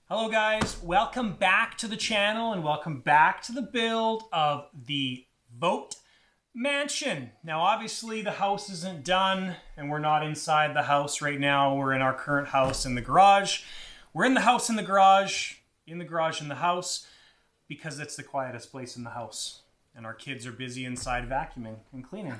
Hello guys, welcome back to the channel and welcome back to the build of the Vogt Mansion. Now obviously the house isn't done and we're not inside the house right now. We're in our current house in the garage. We're in the house in the garage, in the house, because it's the quietest place in the house. And our kids are busy inside vacuuming and cleaning.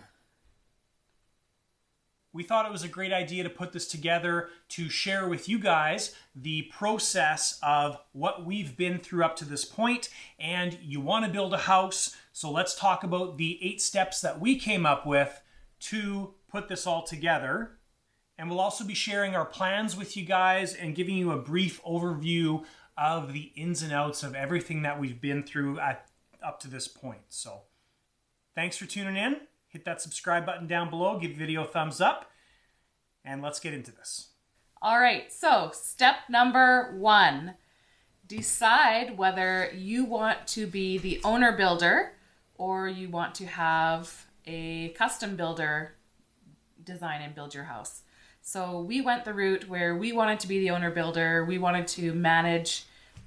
We thought it was a great idea to put this together to share with you guys the process of what we've been through up to this point. And you want to build a house, so let's talk about the 8 steps that we came up with to put this all together. And we'll also be sharing our plans with you guys and giving you a brief overview of the ins and outs of everything that we've been through up to this point. So thanks for tuning in. Hit that subscribe button down below, give the video a thumbs up, and let's get into this. All right, so step number 1, decide whether you want to be the owner builder or you want to have a custom builder design and build your house. So we went the route where we wanted to be the owner builder. We wanted to manage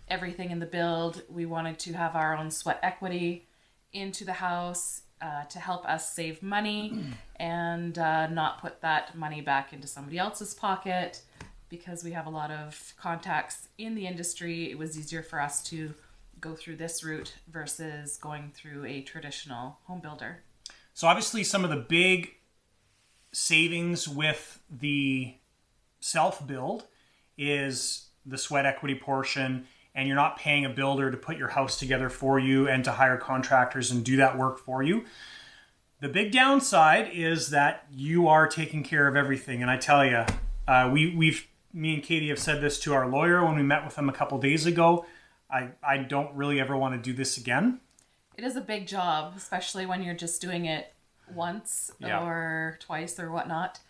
everything in the build. We wanted to have our own sweat equity into the house to help us save money and not put that money back into somebody else's pocket. Because we have a lot of contacts in the industry, it was easier for us to go through this route versus going through a traditional home builder. So obviously some of the big savings with the self-build is the sweat equity portion, and you're not paying a builder to put your house together for you and to hire contractors and do that work for you. The big downside is that you are taking care of everything. And I tell you, me and Katie have said this to our lawyer when we met with him a couple days ago. I don't really ever want to do this again. It is a big job, especially when you're just doing it once or twice or whatnot.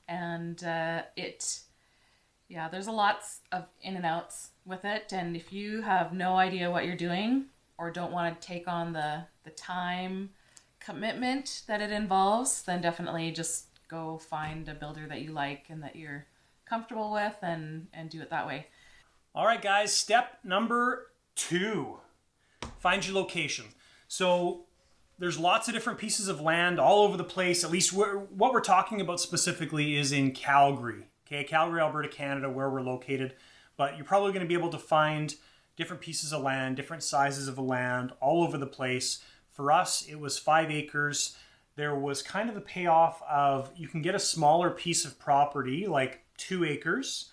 And there's a lot of in and outs with it, and if you have no idea what you're doing or don't want to take on the time commitment that it involves, then definitely just go find a builder that you like and that you're comfortable with and do it that way. All right guys, step number 2, find your location. So there's lots of different pieces of land all over the place. At least what we're talking about specifically is in Calgary. Okay, Calgary, Alberta, Canada, where we're located. But you're probably going to be able to find different pieces of land, different sizes of land all over the place. For us, it was 5 acres. There was kind of the payoff of you can get a smaller piece of property, like 2 acres,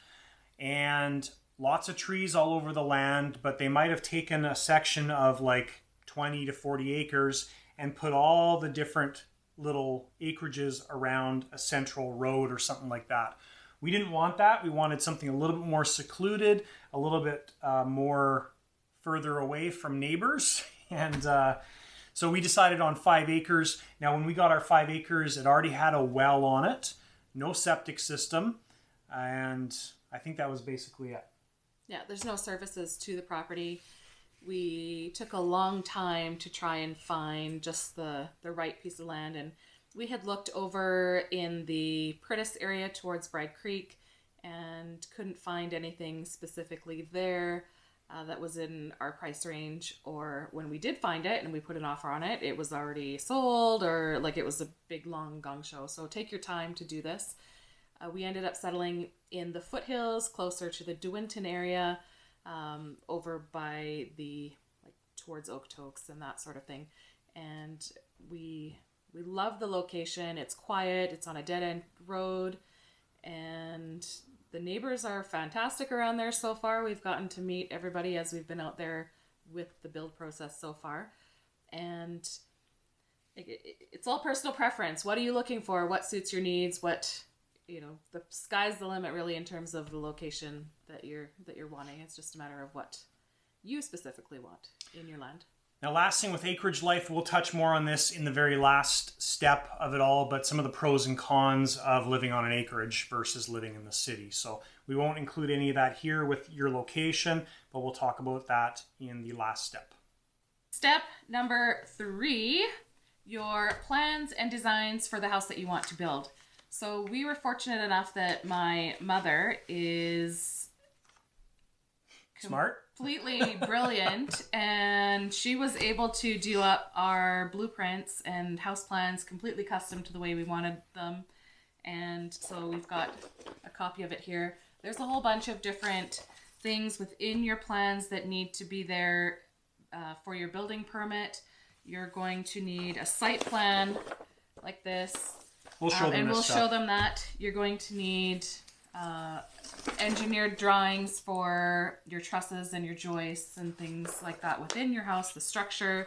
and lots of trees all over the land, but they might have taken a section of like 20 to 40 acres and put all the different little acreages around a central road or something like that. We didn't want that. We wanted something a little bit more secluded, a little bit more further away from neighbors. And so we decided on 5 acres. Now, when we got our 5 acres, it already had a well on it, no septic system. And I think that was basically it. Yeah, there's no services to the property. We took a long time to try and find just the right piece of land, and we had looked over in the Prentice area towards Bride Creek and couldn't find anything specifically there that was in our price range, or when we did find it and we put an offer on it, it was already sold, or like it was a big long gong show. So take your time to do this. We ended up settling in the foothills closer to the DeWinton area, over by towards Okotoks and that sort of thing. And we love the location. It's quiet. It's on a dead-end road. And the neighbors are fantastic around there so far. We've gotten to meet everybody as we've been out there with the build process so far. And it's all personal preference. What are you looking for? What suits your needs? The sky's the limit really in terms of the location that you're wanting. It's just a matter of what you specifically want in your land. Now, last thing with Acreage Life, we'll touch more on this in the very last step of it all, but some of the pros and cons of living on an acreage versus living in the city. So we won't include any of that here with your location, but we'll talk about that in the last step. Step number 3, your plans and designs for the house that you want to build. So we were fortunate enough that my mother is Smart. Completely brilliant. And she was able to do up our blueprints and house plans completely custom to the way we wanted them. And so we've got a copy of it here. There's a whole bunch of different things within your plans that need to be there for your building permit. You're going to need a site plan like this. We'll show them this stuff. Show them that. You're going to need engineered drawings for your trusses and your joists and things like that within your house, the structure.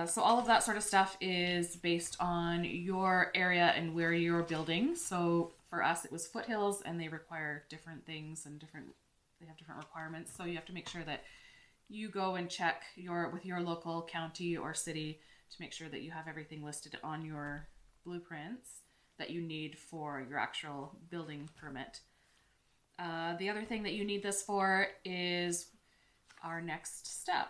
So all of that sort of stuff is based on your area and where you're building. So for us, it was foothills, and they require different things and they have different requirements. So you have to make sure that you go and check with your local county or city to make sure that you have everything listed on your blueprints that you need for your actual building permit. The other thing that you need this for is our next step.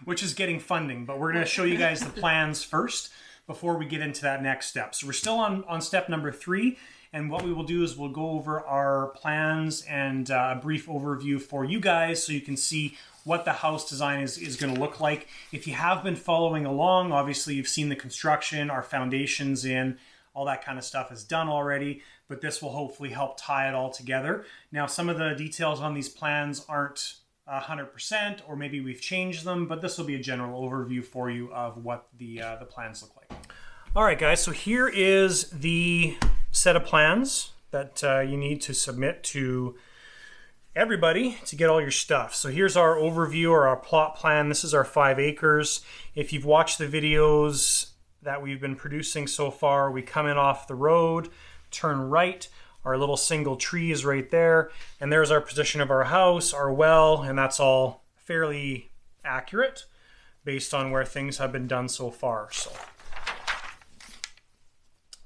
Which is getting funding, but we're going to show you guys the plans first before we get into that next step. So we're still on step number 3, and what we will do is we'll go over our plans and a brief overview for you guys so you can see what the house design is going to look like. If you have been following along, obviously you've seen the construction, our foundations in, all that kind of stuff is done already, but this will hopefully help tie it all together. Now, some of the details on these plans aren't 100%, or maybe we've changed them, but this will be a general overview for you of what the plans look like. All right, guys, so here is the set of plans that you need to submit to everybody to get all your stuff. So here's our overview or our plot plan. This is our 5 acres. If you've watched the videos that we've been producing so far, we come in off the road, turn right. Our little single tree is right there, and there's our position of our house, our well, and that's all fairly accurate based on where things have been done so far. So,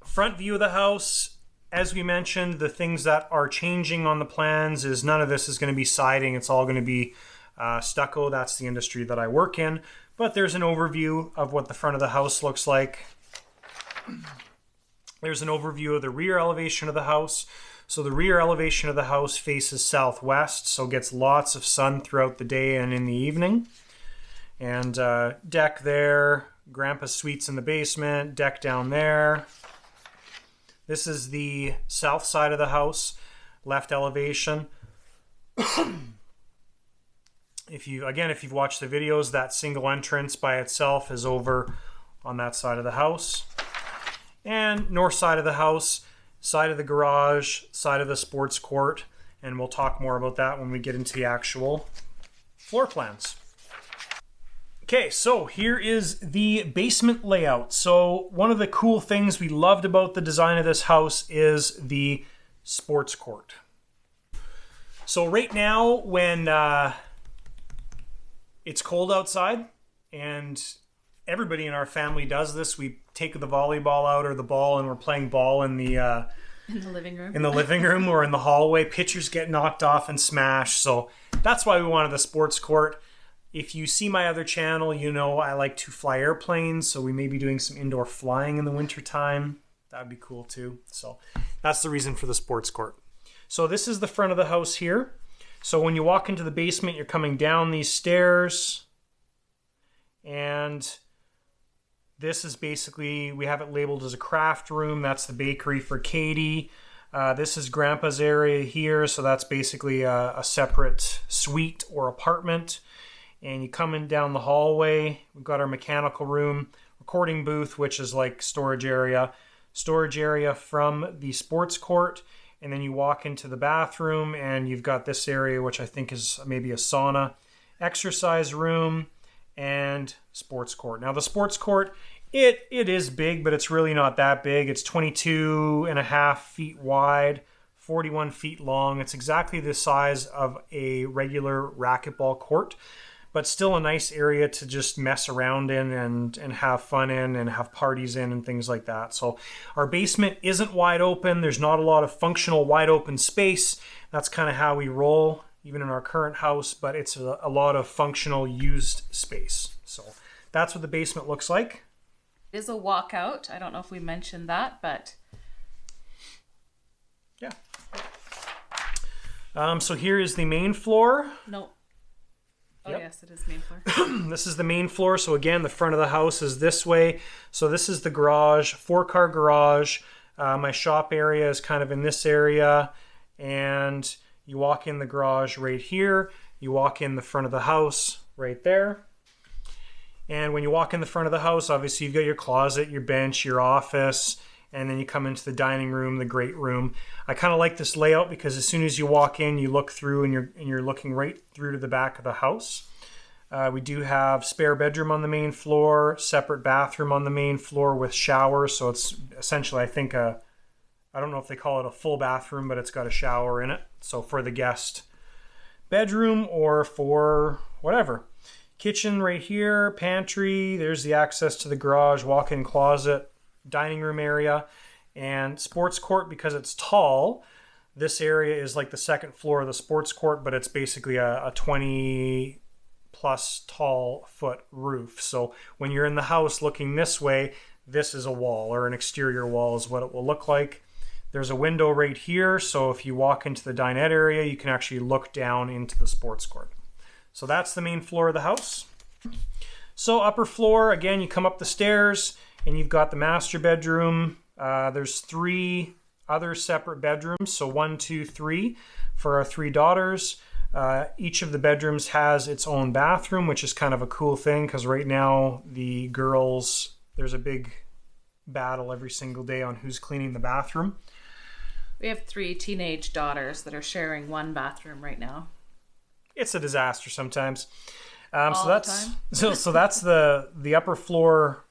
front view of the house, as we mentioned, the things that are changing on the plans is none of this is going to be siding. It's all going to be stucco. That's the industry that I work in, but there's an overview of what the front of the house looks like. There's an overview of the rear elevation of the house. So the rear elevation of the house faces southwest, so gets lots of sun throughout the day and in the evening. And deck there, Grandpa's suites in the basement, deck down there. This is the south side of the house, left elevation. If you've watched the videos, that single entrance by itself is over on that side of the house. And north side of the house, side of the garage, side of the sports court, and we'll talk more about that when we get into the actual floor plans. Okay, so here is the basement layout. So one of the cool things we loved about the design of this house is the sports court. So right now, when it's cold outside, and everybody in our family does this, we take the volleyball out or the ball and we're playing ball in the living room. In the living room or in the hallway. Pitchers get knocked off and smashed. So that's why we wanted the sports court. If you see my other channel, you know I like to fly airplanes. So we may be doing some indoor flying in the wintertime. That'd be cool too. So that's the reason for the sports court. So this is the front of the house here. So when you walk into the basement, you're coming down these stairs. And this is basically, we have it labeled as a craft room. That's the bakery for Katie. This is Grandpa's area here. So that's basically a separate suite or apartment. And you come in down the hallway. We've got our mechanical room, recording booth, which is like storage area from the sports court. And then you walk into the bathroom and you've got this area, which I think is maybe a sauna, exercise room, and sports court. Now the sports court, it is big, but it's really not that big. It's 22.5 feet wide, 41 feet long. It's exactly the size of a regular racquetball court, but still a nice area to just mess around in and have fun in and have parties in and things like that. So our basement isn't wide open. There's not a lot of functional wide open space. That's kind of how we roll, even in our current house, but it's a lot of functional used space. So that's what the basement looks like. It is a walkout. I don't know if we mentioned that, but yeah. So here is the main floor. No. Oh, Yep. yes, it is main floor. This is the main floor. So again, the front of the house is this way. So this is the garage, 4-car garage. My shop area is kind of in this area. And you walk in the garage right here. You walk in the front of the house right there. And when you walk in the front of the house, obviously you've got your closet, your bench, your office, and then you come into the dining room, the great room. I kind of like this layout because as soon as you walk in, you look through and you're looking right through to the back of the house. We do have spare bedroom on the main floor, separate bathroom on the main floor with shower. So it's essentially, I think, I don't know if they call it a full bathroom, but it's got a shower in it. So for the guest bedroom or for whatever. Kitchen right here, pantry, there's the access to the garage, walk-in closet, dining room area, and sports court. Because it's tall, this area is like the second floor of the sports court, but it's basically a 20 plus tall foot roof. So when you're in the house looking this way, this is a wall, or an exterior wall is what it will look like. There's a window right here, so if you walk into the dinette area, you can actually look down into the sports court. So that's the main floor of the house. So upper floor, again, you come up the stairs and you've got the master bedroom. There's 3 other separate bedrooms, so 1, 2, 3 for our 3 daughters. Each of the bedrooms has its own bathroom, which is kind of a cool thing because right now the girls, there's a big battle every single day on who's cleaning the bathroom. We have 3 teenage daughters that are sharing one bathroom right now. It's a disaster sometimes. All the time. So that's the upper floor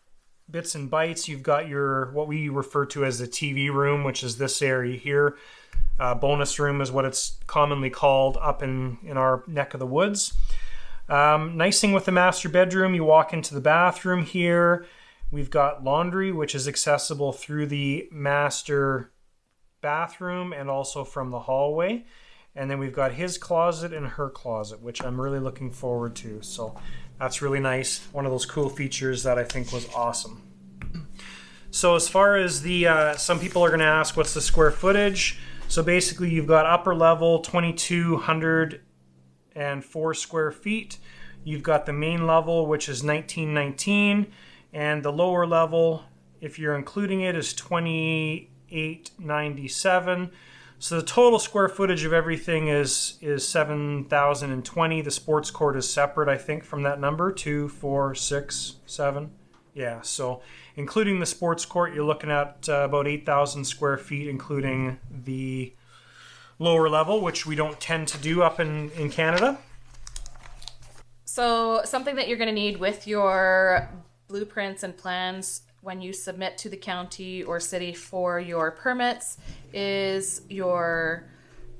bits and bytes. You've got your what we refer to as the TV room, which is this area here. Bonus room is what it's commonly called up in our neck of the woods. Nice thing with the master bedroom, you walk into the bathroom here. We've got laundry, which is accessible through the master bathroom and also from the hallway. And then we've got his closet and her closet, which I'm really looking forward to. So that's really nice. One of those cool features that I think was awesome. So as far as the, some people are going to ask, what's the square footage? So basically you've got upper level, 2,204 square feet. You've got the main level, which is 1919. And the lower level, if you're including it, is 2,897. So the total square footage of everything is 7,020. The sports court is separate, I think, from that number. 2, 4, 6, 7. Yeah, so including the sports court, you're looking at about 8,000 square feet, including the lower level, which we don't tend to do up in Canada. So something that you're going to need with your blueprints and plans when you submit to the county or city for your permits is your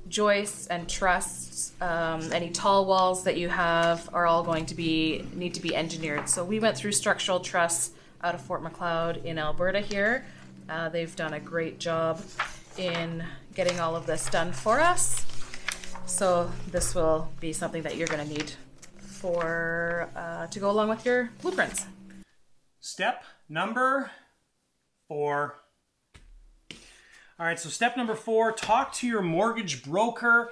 joists and trusses. Any tall walls that you have are all going to need to be engineered. So we went through Structural Truss out of Fort Macleod in Alberta here. They've done a great job in getting all of this done for us. So this will be something that you're going to need for to go along with your blueprints. Step number 4. All right, so step number 4, talk to your mortgage broker.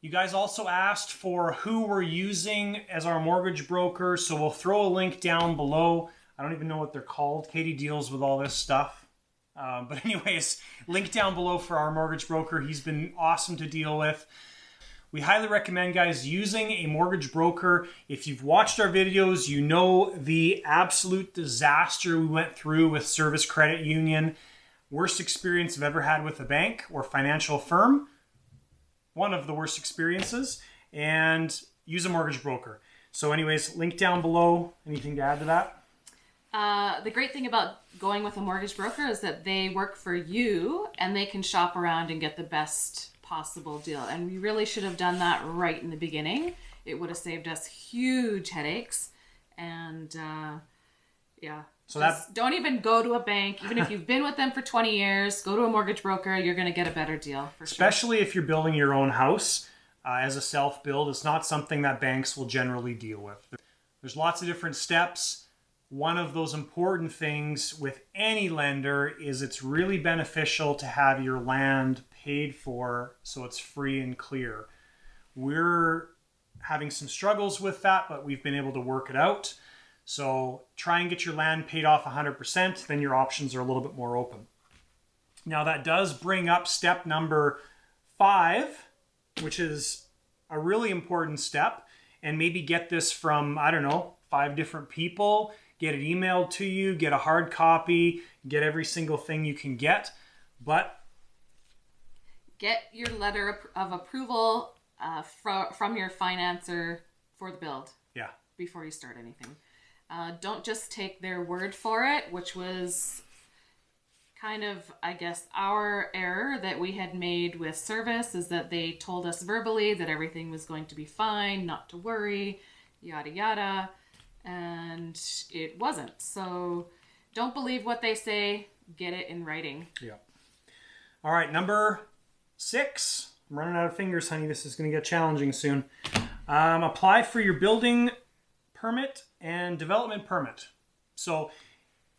You guys also asked for who we're using as our mortgage broker, so we'll throw a link down below. I don't even know what they're called. Katie deals with all this stuff. But anyways, link down below for our mortgage broker. He's been awesome to deal with. We highly recommend, guys, using a mortgage broker. If you've watched our videos, you know the absolute disaster we went through with Service Credit Union. Worst experience I've ever had with a bank or financial firm. One of the worst experiences. And use a mortgage broker. So anyways, link down below. Anything to add to that? The great thing about going with a mortgage broker is that they work for you and they can shop around and get the best possible deal. And we really should have done that right in the beginning. It would have saved us huge headaches. And yeah. So don't even go to a bank. Even if you've been with them for 20 years, go to a mortgage broker. You're going to get a better deal for sure. Especially if you're building your own house as a self-build. It's not something that banks will generally deal with. There's lots of different steps. One of those important things with any lender is it's really beneficial to have your land paid for so it's free and clear. We're having some struggles with that, but we've been able to work it out. So try and get your land paid off 100%, then your options are a little bit more open. Now that does bring up step number 5, which is a really important step, and maybe get this from, I don't know, 5 different people, get it emailed to you, get a hard copy, get every single thing you can get, but get your letter of approval from your financer for the build. Yeah. Before you start anything. Don't just take their word for it, which was kind of, I guess, our error that we had made with service, is that they told us verbally that everything was going to be fine, not to worry, yada yada, and it wasn't. So don't believe what they say, get it in writing. Yeah. All right, number 6. I'm running out of fingers, honey. This is going to get challenging soon. Apply for your building permit and development permit. So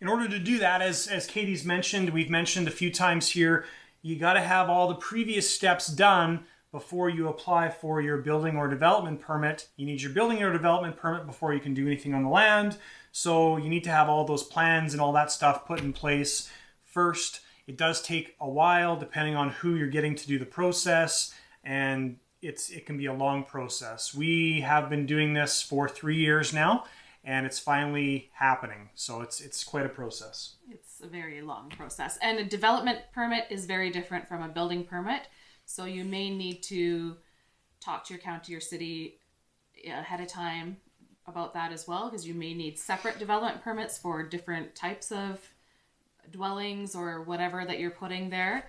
in order to do that, as Katie's mentioned, we've mentioned a few times here, you got to have all the previous steps done before you apply for your building or development permit. You need your building or development permit before you can do anything on the land. So you need to have all those plans and all that stuff put in place first. It does take a while depending on who you're getting to do the process, and it can be a long process. We have been doing this for 3 years now, and it's finally happening. So it's quite a process. It's a very long process. And a development permit is very different from a building permit. So you may need to talk to your county or city ahead of time about that as well, because you may need separate development permits for different types of dwellings or whatever that you're putting there,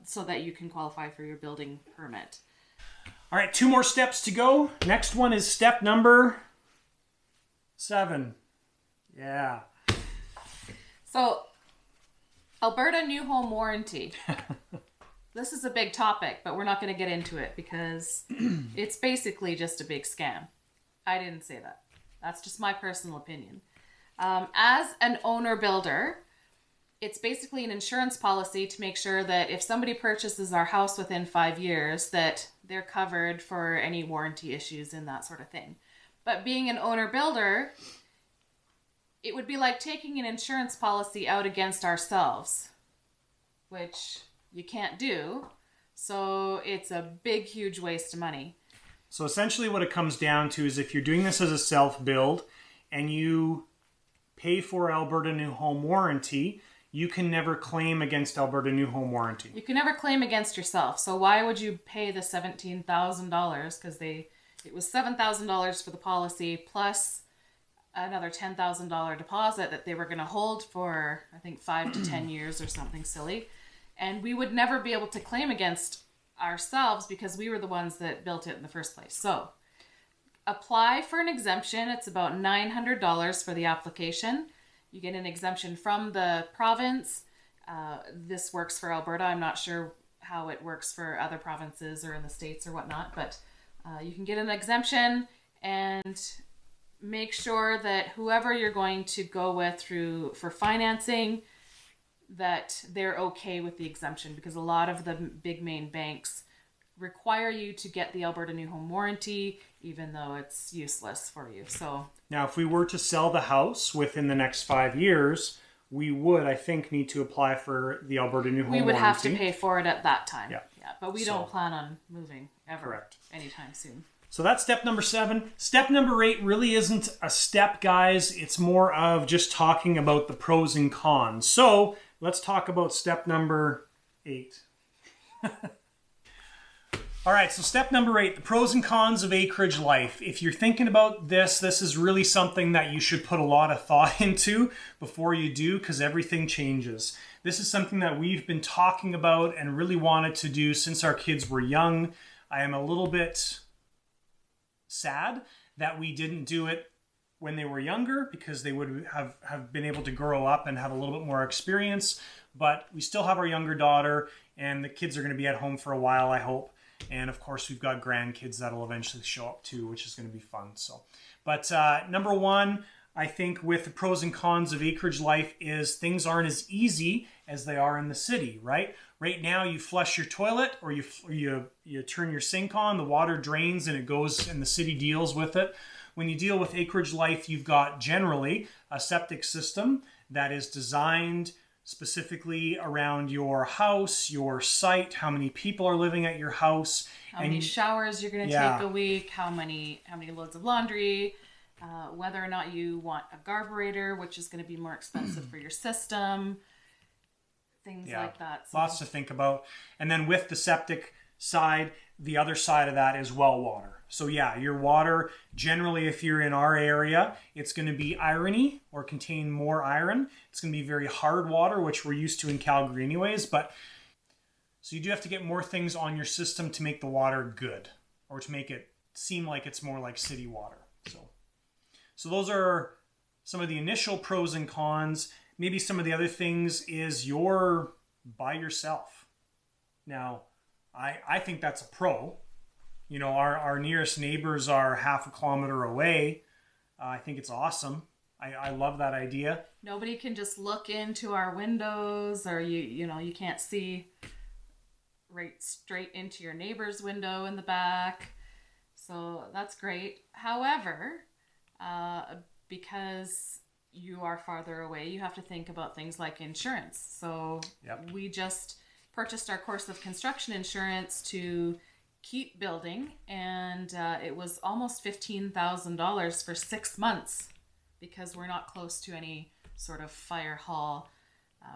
so that you can qualify for your building permit. All right, 2 more steps to go. Next one is step number 7. Yeah. So, Alberta New Home Warranty. This is a big topic, but we're not going to get into it because it's basically just a big scam. I didn't say that. That's just my personal opinion. As an owner-builder, it's basically an insurance policy to make sure that if somebody purchases our house within 5 years, that they're covered for any warranty issues and that sort of thing. But being an owner-builder, it would be like taking an insurance policy out against ourselves, which you can't do. So it's a big, huge waste of money. So essentially what it comes down to is if you're doing this as a self-build and you pay for Alberta New Home Warranty, you can never claim against Alberta New Home Warranty. You can never claim against yourself. So why would you pay the $17,000? Because it was $7,000 for the policy plus another $10,000 deposit that they were going to hold for, I think, 5 to 10 years or something silly. And we would never be able to claim against ourselves because we were the ones that built it in the first place. So apply for an exemption. It's about $900 for the application. You get an exemption from the province. This works for Alberta. I'm not sure how it works for other provinces or in the States or whatnot, but you can get an exemption and make sure that whoever you're going to go with for financing, that they're okay with the exemption, because a lot of the big main banks require you to get the Alberta New Home Warranty, even though it's useless for you. So now, if we were to sell the house within the next 5 years, we would, I think, need to apply for the Alberta New Home Warranty. We would have to pay for it at that time. Yeah. But we don't plan on moving ever. Correct. Anytime soon. So that's step number 7. Step number 8 really isn't a step, guys. It's more of just talking about the pros and cons. So let's talk about step number 8. All right, so step number 8, the pros and cons of Acreage Life. If you're thinking about this is really something that you should put a lot of thought into before you do, because everything changes. This is something that we've been talking about and really wanted to do since our kids were young. I am a little bit sad that we didn't do it when they were younger, because they would have been able to grow up and have a little bit more experience. But we still have our younger daughter, and the kids are going to be at home for a while, I hope. And of course, we've got grandkids that'll eventually show up too, which is going to be fun. So, but number 1, I think with the pros and cons of Acreage Life is things aren't as easy as they are in the city, right? Right now you flush your toilet or you turn your sink on, the water drains and it goes and the city deals with it. When you deal with Acreage Life, you've got generally a septic system that is designed specifically around your house, your site, how many people are living at your house. How many showers you're going to take a week, how many loads of laundry, whether or not you want a carburetor, which is going to be more expensive for your system, things like that. So, lots to think about. And then with the septic side, the other side of that is well water. So yeah, your water, generally if you're in our area, it's going to be irony or contain more iron. It's going to be very hard water, which we're used to in Calgary anyways. But so you do have to get more things on your system to make the water good or to make it seem like it's more like city water. So those are some of the initial pros and cons. Maybe some of the other things is you're by yourself. Now, I think that's a pro. You know, our nearest neighbors are half a kilometer away. I think it's awesome. I love that idea. Nobody can just look into our windows, or you can't see right straight into your neighbor's window in the back. So that's great. However, because you are farther away, you have to think about things like insurance. So we just purchased our course of construction insurance to keep building, and it was almost $15,000 for 6 months because we're not close to any sort of fire hall.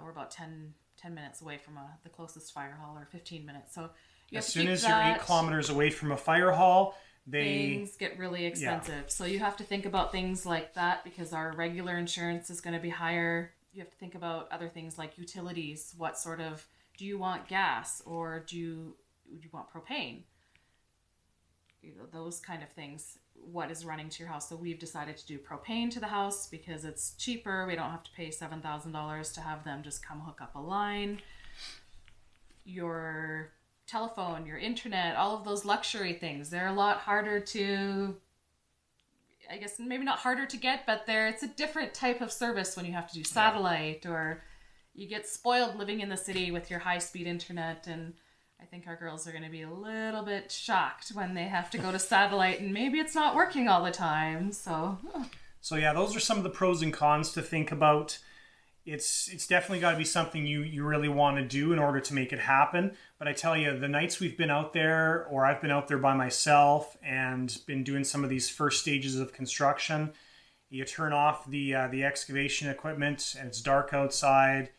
We're about 10 minutes away from the closest fire hall, or 15 minutes. So as soon as you're 8 kilometers away from a fire hall, things get really expensive. So you have to think about things like that because our regular insurance is going to be higher. You have to think about other things like utilities. What sort of, do you want gas or do you want propane? Those kind of things. What is running to your house? So we've decided to do propane to the house because it's cheaper. We don't have to pay $7,000 to have them just come hook up a line. Your telephone, your internet, all of those luxury things, they're a lot harder to, I guess maybe not harder to get, but it's a different type of service when you have to do satellite, or you get spoiled living in the city with your high-speed internet. And I think our girls are going to be a little bit shocked when they have to go to satellite and maybe it's not working all the time. So yeah, those are some of the pros and cons to think about. It's definitely got to be something you really want to do in order to make it happen. But I tell you, the nights we've been out there, or I've been out there by myself and been doing some of these first stages of construction, you turn off the excavation equipment and it's dark outside.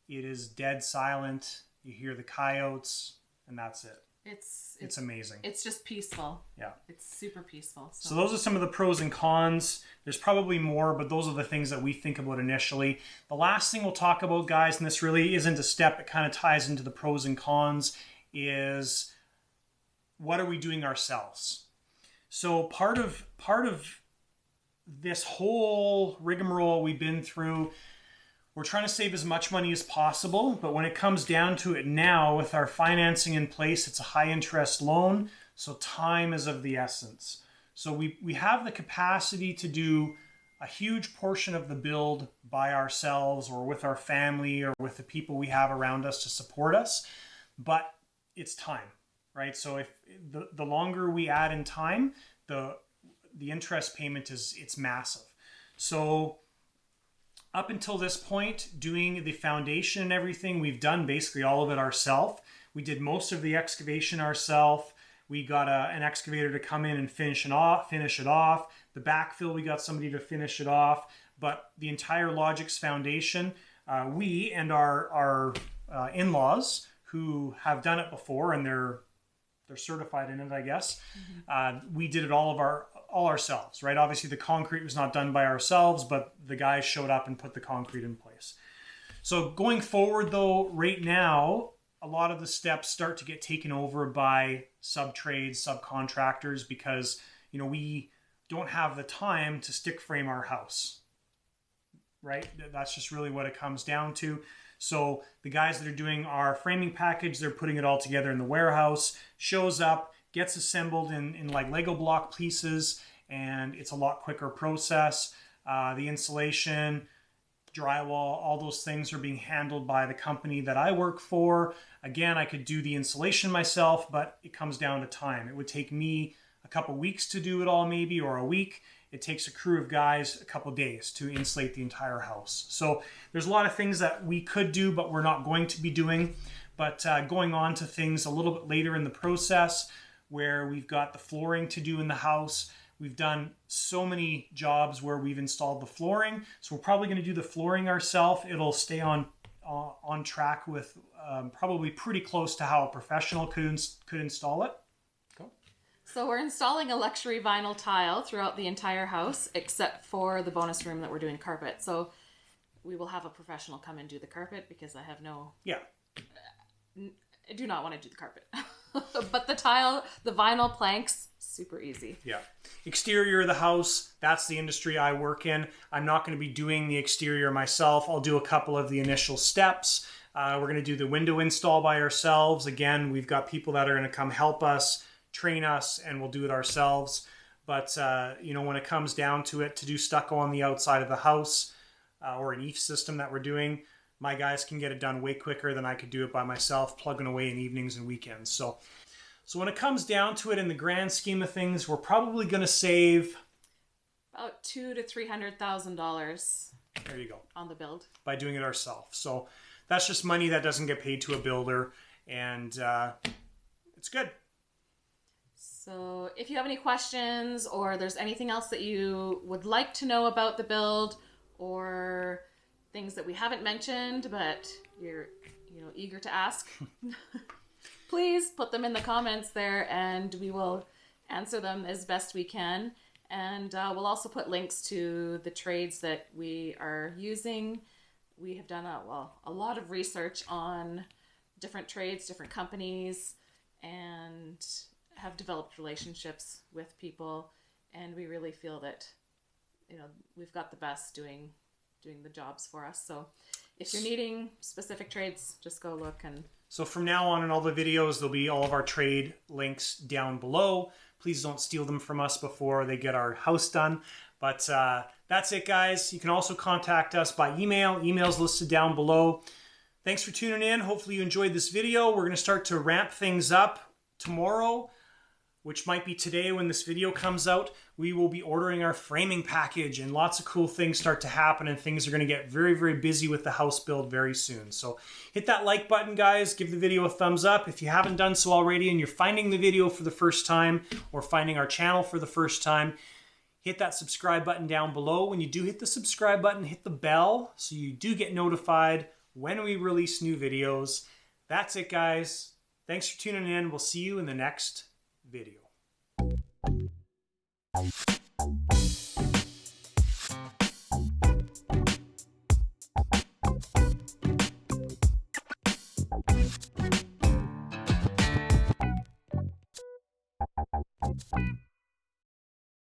It is dead silent. You hear the coyotes and that's it. It's amazing. It's just peaceful. Yeah. It's super peaceful. So those are some of the pros and cons. There's probably more, but those are the things that we think about initially. The last thing we'll talk about, guys, and this really isn't a step, it kind of ties into the pros and cons, is what are we doing ourselves? So part of this whole rigmarole we've been through, we're trying to save as much money as possible, but when it comes down to it now, with our financing in place, it's a high interest loan, so time is of the essence. So we have the capacity to do a huge portion of the build by ourselves or with our family or with the people we have around us to support us, but it's time, right? So if the longer we add in time, the interest payment it's massive. So up until this point, doing the foundation and everything, we've done basically all of it ourselves. We did most of the excavation ourselves. We got an excavator to come in and finish it off. The backfill, we got somebody to finish it off. But the entire Logix foundation, we and our in-laws who have done it before, and they're certified in it, I guess. We did it all ourselves, right? Obviously, the concrete was not done by ourselves, but the guys showed up and put the concrete in place. So going forward, though, right now, a lot of the steps start to get taken over by sub-trades, subcontractors, because we don't have the time to stick frame our house, right? That's just really what it comes down to. So the guys that are doing our framing package, they're putting it all together in the warehouse, shows up, gets assembled in like Lego block pieces, and it's a lot quicker process. The insulation, drywall, all those things are being handled by the company that I work for. Again, I could do the insulation myself, but it comes down to time. It would take me a couple weeks to do it all, maybe, or a week. It takes a crew of guys a couple days to insulate the entire house. So there's a lot of things that we could do, but we're not going to be doing. But going on to things a little bit later in the process, where we've got the flooring to do in the house. We've done so many jobs where we've installed the flooring. So we're probably going to do the flooring ourselves. It'll stay on track with probably pretty close to how a professional could install it. So we're installing a luxury vinyl tile throughout the entire house, except for the bonus room that we're doing carpet. So we will have a professional come and do the carpet, because I have I do not want to do the carpet. But the tile, the vinyl planks, super easy. Yeah. Exterior of the house, that's the industry I work in. I'm not going to be doing the exterior myself. I'll do a couple of the initial steps. We're going to do the window install by ourselves. Again, we've got people that are going to come help us, train us, and we'll do it ourselves. But when it comes down to it, to do stucco on the outside of the house or an EIFS system that we're doing, my guys can get it done way quicker than I could do it by myself, plugging away in evenings and weekends. So when it comes down to it, in the grand scheme of things, we're probably going to save about $200,000 to $300,000. There you go. On the build. By doing it ourselves. So that's just money that doesn't get paid to a builder, and it's good. So if you have any questions, or there's anything else that you would like to know about the build, or things that we haven't mentioned but you're eager to ask, please put them in the comments there, and we will answer them as best we can. And we'll also put links to the trades that we are using. We have done a lot of research on different trades, different companies, and have developed relationships with people, and we really feel that we've got the best doing the jobs for us. So if you're needing specific trades, just go look. And so from now on in all the videos, there'll be all of our trade links down below. Please don't steal them from us before they get our house done. But that's it, guys. You can also contact us by email. Email's listed down below. Thanks for tuning in. Hopefully you enjoyed this video. We're going to start to ramp things up tomorrow, which might be today when this video comes out. We will be ordering our framing package, and lots of cool things start to happen, and things are going to get very, very busy with the house build very soon. So hit that like button, guys. Give the video a thumbs up. If you haven't done so already and you're finding the video for the first time, or finding our channel for the first time, hit that subscribe button down below. When you do hit the subscribe button, hit the bell so you do get notified when we release new videos. That's it, guys. Thanks for tuning in. We'll see you in the next video. Thank you.